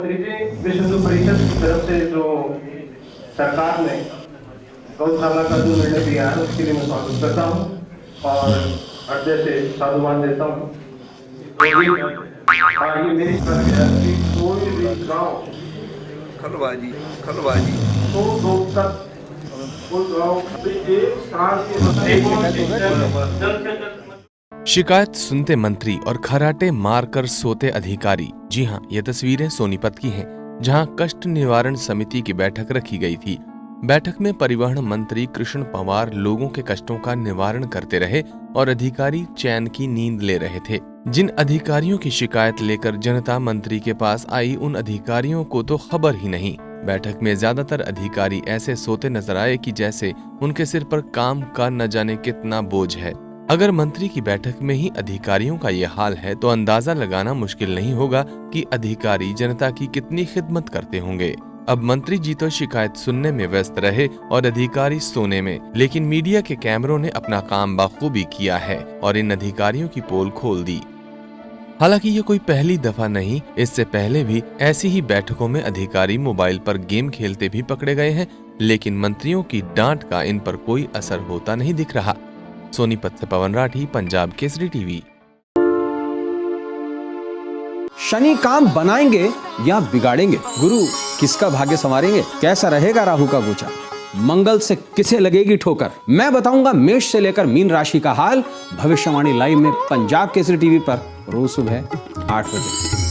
विश्व हिंदू परिषद की तरफ से जो सरकार ने गौशाला का जो निर्णय दिया है उसके लिए मैं स्वागत करता हूँ और हृदय से साधुवाद देता हूँ। ये मेरी प्रक्रिया की कोई भी गाँव खलवाजी तो लोग तक कोई गाँव एक साल के शिकायत सुनते मंत्री और खराटे मारकर सोते अधिकारी। जी हां, ये तस्वीरें सोनीपत की हैं, जहां कष्ट निवारण समिति की बैठक रखी गई थी। बैठक में परिवहन मंत्री कृष्ण पंवार लोगों के कष्टों का निवारण करते रहे और अधिकारी चैन की नींद ले रहे थे। जिन अधिकारियों की शिकायत लेकर जनता मंत्री के पास आई, उन अधिकारियों को तो खबर ही नहीं। बैठक में ज्यादातर अधिकारी ऐसे सोते नजर आए कि जैसे उनके सिर पर काम का न जाने कितना बोझ है। अगर मंत्री की बैठक में ही अधिकारियों का ये हाल है तो अंदाजा लगाना मुश्किल नहीं होगा कि अधिकारी जनता की कितनी खिदमत करते होंगे। अब मंत्री जी तो शिकायत सुनने में व्यस्त रहे और अधिकारी सोने में, लेकिन मीडिया के कैमरों ने अपना काम बखूबी किया है और इन अधिकारियों की पोल खोल दी। हालांकि ये कोई पहली दफा नहीं, इससे पहले भी ऐसी ही बैठकों में अधिकारी मोबाइल पर गेम खेलते भी पकड़े गए हैं, लेकिन मंत्रियों की डांट का इन पर कोई असर होता नहीं दिख रहा। सोनीपत से पवन राठी, पंजाब केसरी टीवी। शनि काम बनाएंगे या बिगाड़ेंगे? गुरु किसका भाग्य संवारेंगे? कैसा रहेगा राहु का गोचा? मंगल से किसे लगेगी ठोकर? मैं बताऊंगा मेष से लेकर मीन राशि का हाल भविष्यवाणी लाइव में पंजाब केसरी टीवी पर रोज सुबह 8 बजे।